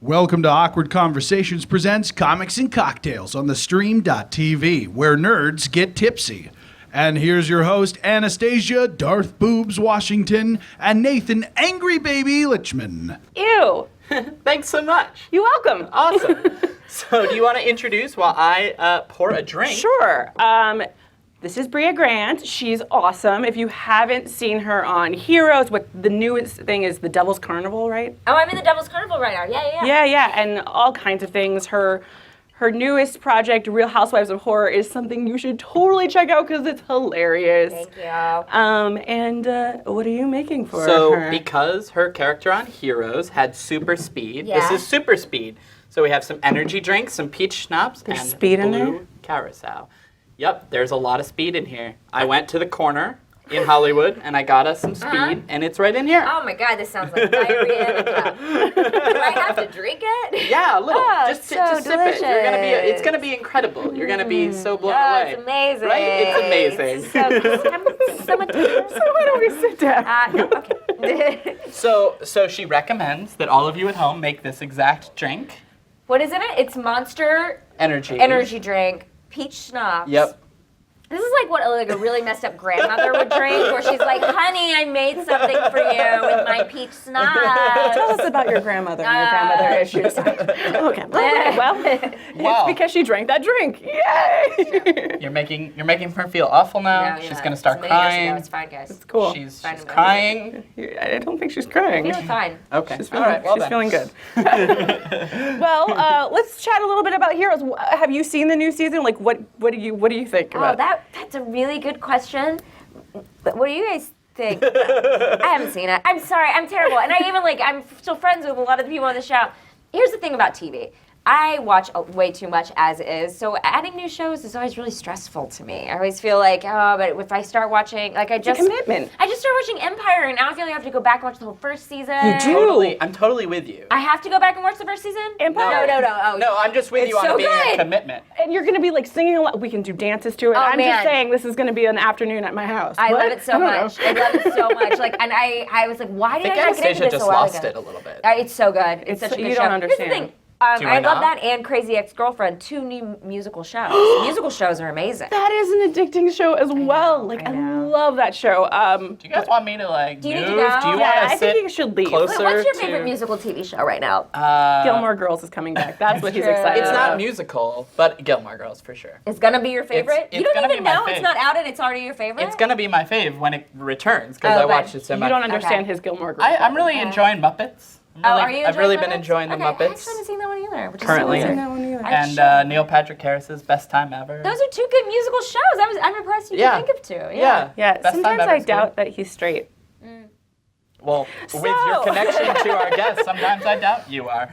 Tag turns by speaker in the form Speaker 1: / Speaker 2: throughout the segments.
Speaker 1: Welcome to Awkward Conversations presents Comics and Cocktails on the Stream.tv, where nerds get tipsy. And here's your host, Anastasia Darth Boobs Washington, and Nathan Angry Baby Lichman.
Speaker 2: Ew.
Speaker 3: Thanks so much.
Speaker 2: You're welcome.
Speaker 3: Awesome. So do you want to introduce while I pour a drink?
Speaker 2: Sure. This is Brea Grant. She's awesome. If you haven't seen her on Heroes, what the newest thing is the Devil's Carnival, right?
Speaker 4: Oh, I'm in the Devil's Carnival right now. Yeah.
Speaker 2: Yeah, and all kinds of things. Her newest project, Real Housewives of Horror, is something you should totally check out because it's hilarious.
Speaker 4: Thank you.
Speaker 2: And what are you making for her?
Speaker 3: So because her character on Heroes had super speed,
Speaker 4: Yeah.
Speaker 3: this is super speed. So we have some energy drinks, some peach schnapps,
Speaker 2: There's
Speaker 3: and
Speaker 2: speed in
Speaker 3: blue
Speaker 2: there?
Speaker 3: carousel. Yep, there's a lot of speed in here. I went to the corner in Hollywood and I got us some speed, and it's right in here.
Speaker 4: Oh my God, this sounds like diarrhea in a cup. Do I have to drink it?
Speaker 3: Yeah, a little.
Speaker 4: Oh,
Speaker 3: just
Speaker 4: so
Speaker 3: sip it.
Speaker 4: delicious.
Speaker 3: It's gonna be incredible. You're gonna be so blown
Speaker 4: Oh,
Speaker 3: away.
Speaker 4: it's amazing.
Speaker 3: Right? It's amazing.
Speaker 4: So much.
Speaker 2: So why don't we sit down?
Speaker 4: No, okay.
Speaker 3: So she recommends that all of you at home make this exact drink.
Speaker 4: What is in it? It's Monster
Speaker 3: Energy
Speaker 4: drink, peach schnapps.
Speaker 3: Yep.
Speaker 4: This is like what a really messed up grandmother would drink, where she's like, "Honey, I made something for you with my peach schnapps."
Speaker 2: Tell us about your grandmother and your grandmother issues. Okay. Well, it's because she drank that drink. Yay!
Speaker 3: You're making her feel awful now.
Speaker 4: No,
Speaker 3: She's gonna start
Speaker 4: it's a million years
Speaker 3: crying.
Speaker 4: ago. It's fine, guys.
Speaker 2: It's cool.
Speaker 3: She's
Speaker 4: Fine.
Speaker 3: crying.
Speaker 2: I don't think she's crying.
Speaker 4: Feeling fine.
Speaker 3: Okay.
Speaker 2: She's feeling,
Speaker 3: All right. Well
Speaker 2: she's
Speaker 3: then.
Speaker 2: feeling good. Well, let's chat a little bit about Heroes. Have you seen the new season? Like, what do you think about
Speaker 4: Oh,
Speaker 2: it?
Speaker 4: that's a really good question. But what do you guys think? I haven't seen it. I'm sorry, I'm terrible. And I'm still friends with a lot of the people on the show. Here's the thing about TV. I watch way too much as is, so adding new shows is always really stressful to me. I always feel like, oh, but if I start watching, like
Speaker 2: It's a commitment.
Speaker 4: I just started watching Empire, and now I feel like I have to go back and watch the whole first season.
Speaker 2: You do?
Speaker 3: I'm totally with you.
Speaker 4: I have to go back and watch the first season?
Speaker 2: Empire?
Speaker 4: No. Oh,
Speaker 3: No, I'm just with
Speaker 4: It's
Speaker 3: you on
Speaker 4: so
Speaker 3: being a
Speaker 4: good.
Speaker 3: commitment.
Speaker 2: And you're going to be like singing a lot. We can do dances to it.
Speaker 4: Oh,
Speaker 2: I'm just
Speaker 4: man.
Speaker 2: saying this is going to be an afternoon at my house.
Speaker 4: I
Speaker 2: What?
Speaker 4: love it so
Speaker 2: I don't
Speaker 4: much.
Speaker 2: know.
Speaker 4: I love it so much. Like, and I was like, why
Speaker 3: I
Speaker 4: did
Speaker 3: think
Speaker 4: I not get into
Speaker 3: Anastasia
Speaker 4: this
Speaker 3: just
Speaker 4: a while
Speaker 3: lost
Speaker 4: ago?
Speaker 3: it a little bit.
Speaker 4: It's so good. It's such a good
Speaker 2: you
Speaker 4: show.
Speaker 2: don't understand.
Speaker 4: Here's the thing.
Speaker 3: Do
Speaker 4: I
Speaker 3: I
Speaker 4: love
Speaker 3: not?
Speaker 4: that and Crazy Ex-Girlfriend, 2 new musical shows. Musical shows are amazing.
Speaker 2: That is an addicting show as well.
Speaker 4: I know.
Speaker 2: love that show.
Speaker 3: Do you guys want me to
Speaker 4: Do you
Speaker 3: move?
Speaker 4: need to go?
Speaker 3: Do you
Speaker 2: Yeah,
Speaker 3: want
Speaker 2: I
Speaker 3: to sit
Speaker 2: think you should leave.
Speaker 3: closer
Speaker 4: Wait, what's your
Speaker 3: to-
Speaker 4: favorite musical TV show right now?
Speaker 2: Gilmore Girls is coming back. That's what he's
Speaker 4: true.
Speaker 2: excited
Speaker 3: It's
Speaker 2: about.
Speaker 3: not musical, but Gilmore Girls for sure.
Speaker 4: It's gonna be your favorite?
Speaker 3: it's
Speaker 4: You don't
Speaker 3: gonna
Speaker 4: even
Speaker 3: be my
Speaker 4: know? It's
Speaker 3: fave.
Speaker 4: not out and it's already your favorite?
Speaker 3: It's gonna be my fave when it returns because
Speaker 4: Oh,
Speaker 3: I
Speaker 4: good.
Speaker 3: watched it so
Speaker 2: You
Speaker 3: much.
Speaker 2: don't understand
Speaker 4: Okay.
Speaker 2: his Gilmore Girls.
Speaker 3: I'm really enjoying Muppets.
Speaker 4: Are you
Speaker 3: I've really
Speaker 4: enjoying
Speaker 3: been
Speaker 4: Muppets?
Speaker 3: enjoying the
Speaker 4: Okay, I
Speaker 3: Muppets
Speaker 4: actually haven't seen that one either. Which
Speaker 3: currently.
Speaker 4: Is so
Speaker 2: I
Speaker 4: weird.
Speaker 2: haven't seen that one either.
Speaker 3: And Neil Patrick Harris's Best Time Ever.
Speaker 4: Those are 2 good musical shows. I'm impressed you
Speaker 3: Yeah.
Speaker 4: can think of 2.
Speaker 3: Yeah.
Speaker 2: Yeah,
Speaker 3: Best Time
Speaker 2: sometimes
Speaker 3: Ever
Speaker 2: I
Speaker 3: is
Speaker 2: doubt
Speaker 3: good.
Speaker 2: that he's straight.
Speaker 3: Well, with your
Speaker 2: So-
Speaker 3: connection to our guests, sometimes I doubt you are.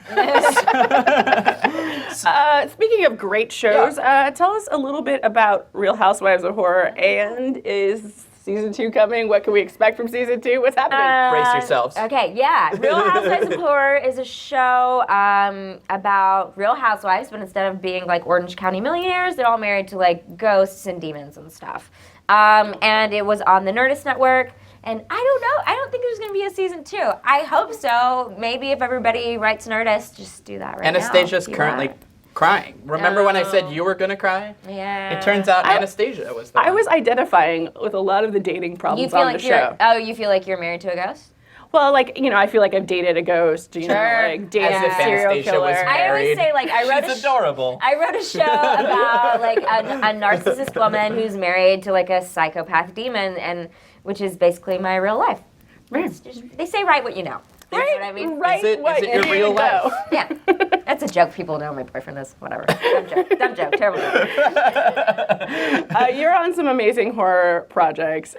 Speaker 2: Speaking of great shows, tell us a little bit about Real Housewives of Horror, and is season 2 coming? What can we expect from season 2? What's happening?
Speaker 3: Brace yourselves.
Speaker 4: Okay, yeah. Real Housewives of Horror is a show about real housewives, but instead of being like Orange County millionaires, they're all married to like ghosts and demons and stuff. And it was on the Nerdist network. And I don't know. I don't think there's going to be a season 2. I hope so. Maybe if everybody writes Nerdist, just do that right
Speaker 3: Anastasia's
Speaker 4: now.
Speaker 3: currently crying. Remember when I said you were gonna cry?
Speaker 4: Yeah.
Speaker 3: It turns out Anastasia was the
Speaker 2: I
Speaker 3: one.
Speaker 2: was identifying with a lot of the dating
Speaker 4: You
Speaker 2: problems
Speaker 4: feel
Speaker 2: on
Speaker 4: like
Speaker 2: the
Speaker 4: you're.
Speaker 2: show.
Speaker 4: Oh, you feel like you're married to a ghost?
Speaker 2: Well, like, I feel like I've dated a ghost,
Speaker 4: Sure.
Speaker 2: like dated
Speaker 3: As if
Speaker 2: a serial
Speaker 3: Anastasia
Speaker 2: killer.
Speaker 3: was
Speaker 4: I always
Speaker 3: married.
Speaker 4: say like I wrote
Speaker 3: She's adorable.
Speaker 4: I wrote a show about like a narcissist woman who's married to like a psychopath demon, and which is basically my real life. It's just- they say write what you know. You know what I mean?
Speaker 2: Right,
Speaker 3: Is it your
Speaker 2: you
Speaker 3: real
Speaker 2: know.
Speaker 3: life?
Speaker 4: Yeah, that's a joke. People know my boyfriend is. Whatever. Dumb joke. Terrible joke.
Speaker 2: You're on some amazing horror projects.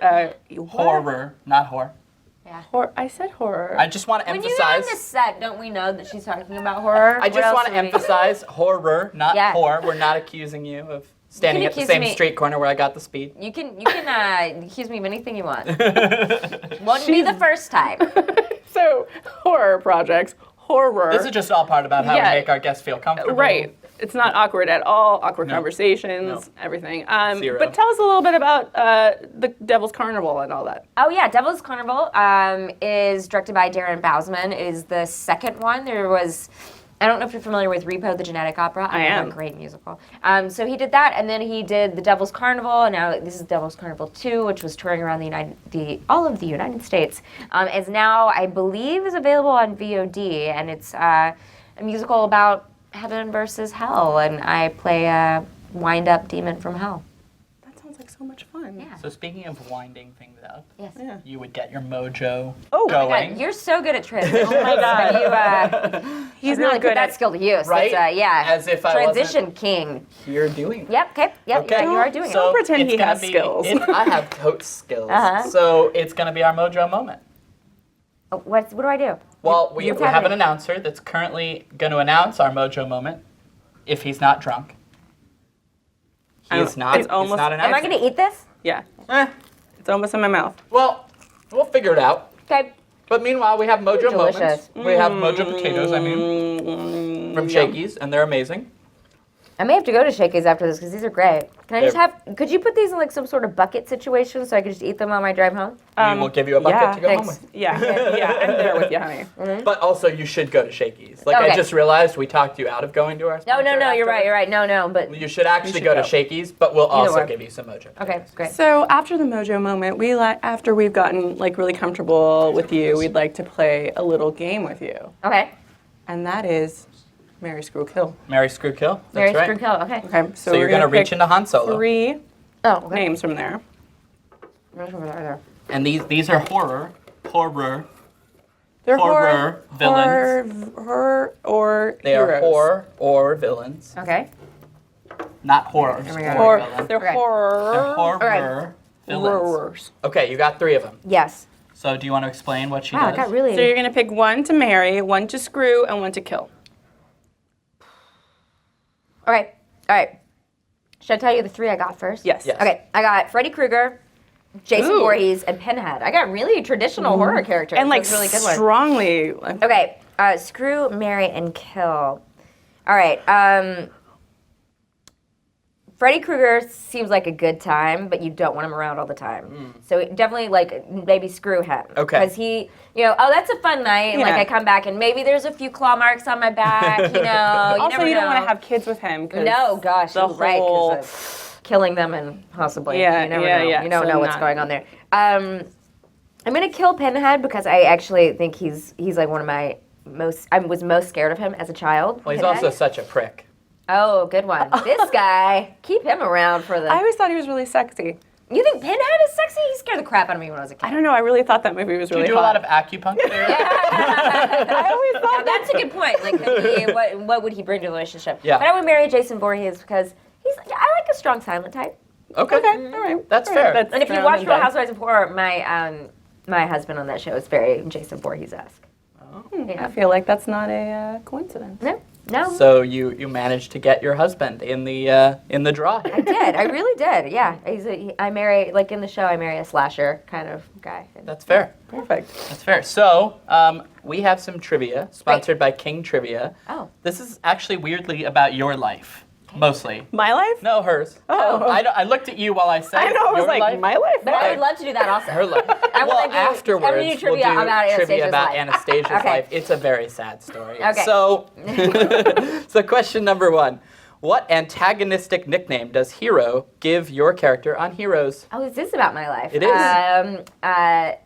Speaker 3: Horror, not whore.
Speaker 2: I said horror.
Speaker 3: I just want to
Speaker 4: When you get on
Speaker 3: emphasize.
Speaker 4: this set, don't we know that she's talking about horror?
Speaker 3: I
Speaker 4: What
Speaker 3: just
Speaker 4: else
Speaker 3: want to
Speaker 4: do we-
Speaker 3: emphasize horror, not
Speaker 4: Yeah.
Speaker 3: whore. We're not accusing you of standing at the
Speaker 4: accuse
Speaker 3: same
Speaker 4: me.
Speaker 3: street corner where I got the speed.
Speaker 4: You can accuse me of anything you want. Won't be the first time.
Speaker 2: So, horror projects, horror.
Speaker 3: This is just all part about how
Speaker 2: Yeah.
Speaker 3: we make our guests feel comfortable.
Speaker 2: Right. It's not awkward at all. Awkward
Speaker 3: No.
Speaker 2: conversations,
Speaker 3: No.
Speaker 2: everything.
Speaker 3: Zero.
Speaker 2: But tell us a little bit about the Devil's Carnival and all that.
Speaker 4: Oh yeah, Devil's Carnival is directed by Darren Bousman. It is the second one. There was I don't know if you're familiar with Repo, the Genetic Opera.
Speaker 2: I am.
Speaker 4: A great musical. So he did that, and then he did The Devil's Carnival, and now this is Devil's Carnival 2, which was touring around all of the United States. Is now, I believe, is available on VOD, and it's a musical about heaven versus hell, and I play a wind-up demon from hell.
Speaker 2: That sounds like so much fun.
Speaker 4: Yeah.
Speaker 3: So speaking of winding things up,
Speaker 4: Yes.
Speaker 2: Yeah.
Speaker 3: you would get your mojo
Speaker 2: Oh,
Speaker 3: going.
Speaker 4: God, you're so good at transition. Oh my
Speaker 2: God.
Speaker 4: He's
Speaker 2: not
Speaker 4: really
Speaker 2: good
Speaker 4: put that
Speaker 2: at-
Speaker 4: skill to use.
Speaker 3: Right?
Speaker 4: It's, yeah.
Speaker 3: As if I
Speaker 4: Transition
Speaker 3: wasn't
Speaker 4: king.
Speaker 3: here doing that.
Speaker 4: Yep. Okay. Yep.
Speaker 3: Okay.
Speaker 4: Yeah, you are doing
Speaker 3: So
Speaker 4: it.
Speaker 2: pretend
Speaker 3: it's
Speaker 2: he
Speaker 3: gonna
Speaker 2: has
Speaker 3: be-
Speaker 2: skills.
Speaker 3: I have totes skills.
Speaker 4: Uh-huh.
Speaker 3: So it's going to be our mojo moment.
Speaker 4: What do I do?
Speaker 3: Well, we
Speaker 4: you
Speaker 3: have
Speaker 4: have
Speaker 3: an
Speaker 4: it.
Speaker 3: announcer that's currently going to announce our mojo moment. If he's not drunk, he's not.
Speaker 2: it's almost-
Speaker 3: He's not
Speaker 4: Am I
Speaker 3: announcing.
Speaker 4: going to eat this?
Speaker 2: Yeah.
Speaker 3: Eh,
Speaker 2: It's almost in my mouth.
Speaker 3: well, we'll figure it out.
Speaker 4: Okay.
Speaker 3: But meanwhile, we have mojo moments.
Speaker 4: Delicious.
Speaker 3: We have mojo potatoes. I mean, from Shakey's, and they're amazing.
Speaker 4: I may have to go to Shakey's after this because these are great. Can I just
Speaker 3: They're-
Speaker 4: have? Could you put these in like some sort of bucket situation so I could just eat them on my drive home?
Speaker 3: We will give you a bucket
Speaker 2: yeah,
Speaker 3: to go home
Speaker 4: thanks.
Speaker 3: with.
Speaker 2: Yeah. Yeah. I'm there with you, honey.
Speaker 3: But also, you should go to Shakey's. Like I
Speaker 4: Okay.
Speaker 3: just realized, we talked you out of going to our.
Speaker 4: No,
Speaker 3: sponsor
Speaker 4: You're right.
Speaker 3: afterwards.
Speaker 4: You're right. No, but
Speaker 3: You should actually
Speaker 2: should
Speaker 3: go to
Speaker 2: go.
Speaker 3: Shakey's, but we'll also
Speaker 4: way.
Speaker 3: give you some mojo.
Speaker 4: okay, great.
Speaker 2: So after the mojo moment, after we've gotten like really comfortable with you, we'd like to play a little game with you,
Speaker 4: Okay.
Speaker 2: and that is Marry, Screw, Kill.
Speaker 3: Marry, screw, kill. That's
Speaker 4: Mary
Speaker 3: right.
Speaker 4: Screw Kill. Okay.
Speaker 2: Okay.
Speaker 3: So you're gonna reach
Speaker 2: pick
Speaker 3: into Han Solo.
Speaker 2: 3
Speaker 4: Oh, okay.
Speaker 2: names from there.
Speaker 3: And these are horror
Speaker 2: They're
Speaker 3: Horror villains.
Speaker 2: Horror or
Speaker 3: They are
Speaker 2: heroes.
Speaker 3: horror or villains,
Speaker 4: Okay.
Speaker 3: not horrors.
Speaker 4: we go.
Speaker 2: Or
Speaker 3: villain.
Speaker 2: they're
Speaker 4: Okay.
Speaker 2: horror.
Speaker 3: They're horror
Speaker 4: Alright.
Speaker 3: villains.
Speaker 2: Horrors.
Speaker 3: Okay, you got 3 of them.
Speaker 4: Yes.
Speaker 3: So do you want to explain what she
Speaker 4: Wow,
Speaker 3: does?
Speaker 4: I got really.
Speaker 2: So you're gonna pick 1 to marry, 1 to screw, and 1 to kill.
Speaker 4: All right. Should I tell you the 3 I got first?
Speaker 2: Yes.
Speaker 3: Yes.
Speaker 4: Okay. I got Freddy Krueger, Jason
Speaker 2: Ooh.
Speaker 4: Voorhees, and Pinhead. I got really traditional horror characters.
Speaker 2: And like
Speaker 4: That's a really good one.
Speaker 2: strongly.
Speaker 4: Okay, screw, marry, and kill. All right. Freddy Krueger seems like a good time, but you don't want him around all the time. So definitely, like, maybe screw him.
Speaker 3: Okay.
Speaker 4: Because he, oh, that's a fun night. And, like,
Speaker 2: Yeah.
Speaker 4: I come back and maybe there's a few claw marks on my back. You
Speaker 2: Also,
Speaker 4: never
Speaker 2: you don't
Speaker 4: know.
Speaker 2: want to have kids with him. 'Cause
Speaker 4: No, gosh,
Speaker 2: the
Speaker 4: you're right. 'Cause
Speaker 2: whole-
Speaker 4: of killing them and possibly.
Speaker 2: Yeah,
Speaker 4: you never
Speaker 2: yeah,
Speaker 4: know.
Speaker 2: yeah,
Speaker 4: You don't
Speaker 2: so
Speaker 4: know what's
Speaker 2: not-
Speaker 4: going on there. I'm gonna kill Pinhead because I actually think he's like one of my I was most scared of him as a child.
Speaker 3: Well, he's
Speaker 4: Pinhead.
Speaker 3: also such a prick.
Speaker 4: Oh, good one. This guy, keep him around for the.
Speaker 2: I always thought he was really sexy.
Speaker 4: You think Pinhead is sexy? He scared the crap out of me when I was a kid.
Speaker 2: I don't know. I really thought that movie was
Speaker 3: Do you
Speaker 2: really
Speaker 3: do a lot
Speaker 2: hot.
Speaker 3: of acupuncture?
Speaker 2: I always
Speaker 4: Now,
Speaker 2: thought
Speaker 4: that's a good point. Like, what would he bring to the relationship?
Speaker 3: Yeah.
Speaker 4: But I would marry Jason Voorhees because I like a strong silent type.
Speaker 3: Okay.
Speaker 2: Okay, all right.
Speaker 3: That's
Speaker 2: all right,
Speaker 3: fair.
Speaker 2: that's
Speaker 4: And if you
Speaker 2: round
Speaker 4: watch
Speaker 2: and
Speaker 4: Real
Speaker 2: done.
Speaker 4: Housewives of Horror, my husband on that show is very Jason Voorhees-esque.
Speaker 2: I feel like that's not a coincidence.
Speaker 4: No,
Speaker 3: So you managed to get your husband in the draw.
Speaker 4: I did. I really did. Yeah, I marry, like in the show, I marry a slasher kind of guy.
Speaker 3: That's fair.
Speaker 2: Perfect.
Speaker 3: That's fair. So we have some trivia sponsored by King Trivia.
Speaker 4: Oh.
Speaker 3: This is actually weirdly about your life, mostly.
Speaker 2: My life?
Speaker 3: No, hers.
Speaker 2: Oh.
Speaker 3: I looked at you while I said
Speaker 2: I know. I was
Speaker 3: your
Speaker 2: like,
Speaker 3: life.
Speaker 2: my life?
Speaker 4: But I would love to do that also.
Speaker 3: Her life.
Speaker 4: I
Speaker 3: well,
Speaker 4: wanna do-
Speaker 3: afterwards,
Speaker 4: I'm gonna do trivia
Speaker 3: we'll do
Speaker 4: about
Speaker 3: trivia
Speaker 4: Anastasia's
Speaker 3: about
Speaker 4: life.
Speaker 3: Anastasia's
Speaker 4: Okay.
Speaker 3: life. It's a very sad story.
Speaker 4: Okay.
Speaker 3: So, so question number 1. What antagonistic nickname does Hero give your character on Heroes?
Speaker 4: Oh, is this about my life?
Speaker 3: It is.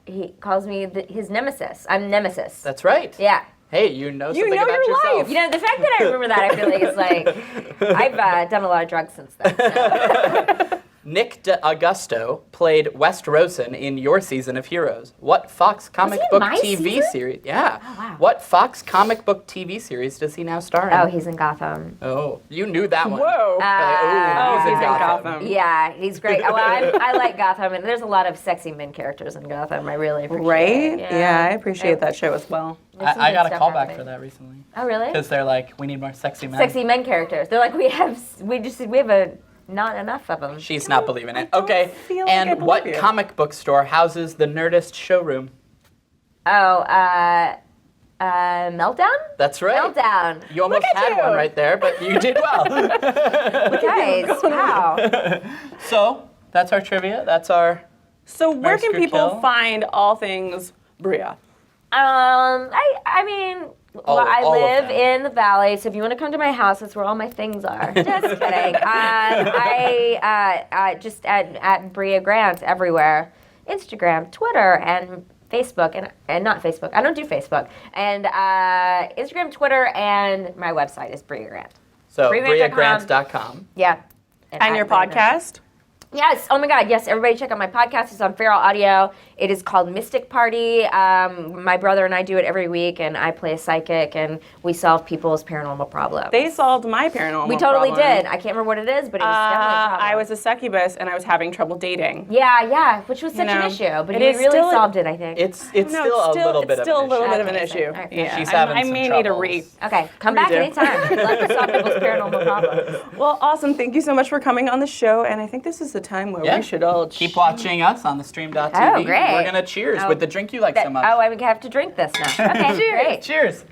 Speaker 4: He calls me his nemesis. I'm Nemesis.
Speaker 3: That's right.
Speaker 4: Yeah.
Speaker 3: Hey, you know
Speaker 2: You
Speaker 3: something
Speaker 2: know
Speaker 3: about
Speaker 2: your
Speaker 3: yourself.
Speaker 2: life.
Speaker 4: You know, the fact that I remember that, I feel like it's like, I've done a lot of drugs since then. So.
Speaker 3: Nick D'Augusto played West Rosen in your season of Heroes. What Fox comic
Speaker 4: in
Speaker 3: book
Speaker 4: my
Speaker 3: TV
Speaker 4: season?
Speaker 3: series? Yeah.
Speaker 4: Oh, wow.
Speaker 3: What Fox comic book TV series does he now star in?
Speaker 4: Oh, he's in Gotham.
Speaker 3: Oh, you knew that one.
Speaker 2: Whoa.
Speaker 3: Oh,
Speaker 2: he's
Speaker 3: he's
Speaker 2: in Gotham.
Speaker 4: Yeah, he's great. Well, I like Gotham, and there's a lot of sexy men characters in Gotham. I really appreciate
Speaker 2: Right?
Speaker 4: it.
Speaker 2: Yeah, I appreciate that show as well.
Speaker 4: There's some
Speaker 3: I
Speaker 4: good
Speaker 3: got a
Speaker 4: stuff
Speaker 3: callback
Speaker 4: happening.
Speaker 3: for that recently.
Speaker 4: Oh, really?
Speaker 3: Because they're like, we need more sexy men.
Speaker 4: Sexy men characters. They're like, we have not enough of them.
Speaker 3: She's not believing it.
Speaker 2: I don't
Speaker 3: Okay.
Speaker 2: feel like I
Speaker 3: And what
Speaker 2: believe you.
Speaker 3: comic book store houses the Nerdist showroom?
Speaker 4: Oh, Meltdown?
Speaker 3: That's right.
Speaker 4: Meltdown.
Speaker 3: You almost
Speaker 2: at
Speaker 3: had
Speaker 2: you.
Speaker 3: one right there, but you did well.
Speaker 4: Guys, wow.
Speaker 3: So, that's our trivia. That's our...
Speaker 2: So where
Speaker 3: Marry,
Speaker 2: can
Speaker 3: Screw,
Speaker 2: people
Speaker 3: Kill?
Speaker 2: find all things Brea?
Speaker 4: I mean, Well, I
Speaker 3: all of
Speaker 4: live
Speaker 3: them.
Speaker 4: in the valley, so if you want to come to my house, that's where all my things are. Just kidding. I just at Brea Grant everywhere, Instagram, Twitter, and Facebook, and not Facebook. I don't do Facebook. And Instagram, Twitter, and my website is Brea Grant.
Speaker 3: So
Speaker 4: BreaGrant.com.
Speaker 3: BreaGrant.com.
Speaker 4: Yeah.
Speaker 2: And your
Speaker 4: at Brea Grant.
Speaker 2: podcast?
Speaker 4: Yes. Oh my God. Yes. Everybody check out my podcast. It's on Feral Audio. It is called Mystic Party. My brother and I do it every week, and I play a psychic, and we solve people's paranormal problems.
Speaker 2: They solved my paranormal
Speaker 4: We totally
Speaker 2: problem.
Speaker 4: did. I can't remember what it is, but it was definitely a problem.
Speaker 2: I was a succubus, and I was having trouble dating.
Speaker 4: Yeah, which was such an issue, but
Speaker 2: it
Speaker 4: he
Speaker 2: is
Speaker 4: really
Speaker 2: still
Speaker 4: solved it, I think.
Speaker 3: It's
Speaker 2: No,
Speaker 3: still a little bit
Speaker 2: it's still
Speaker 3: of
Speaker 2: a little bit of an
Speaker 4: Okay,
Speaker 2: issue.
Speaker 4: all right.
Speaker 2: Yeah,
Speaker 3: She's having
Speaker 2: I
Speaker 3: some
Speaker 2: may need a
Speaker 3: troubles.
Speaker 4: Okay, come back
Speaker 2: Redo.
Speaker 4: anytime. Let's solve people's paranormal problems.
Speaker 2: Well, awesome. Thank you so much for coming on the show, and I think this is the time where
Speaker 3: Yeah.
Speaker 2: we should all
Speaker 3: Keep watching us on the stream.tv.
Speaker 4: Oh, great.
Speaker 3: We're going to cheers with the drink you like so much.
Speaker 4: Oh, I have to drink this now. Okay, great.
Speaker 3: Cheers.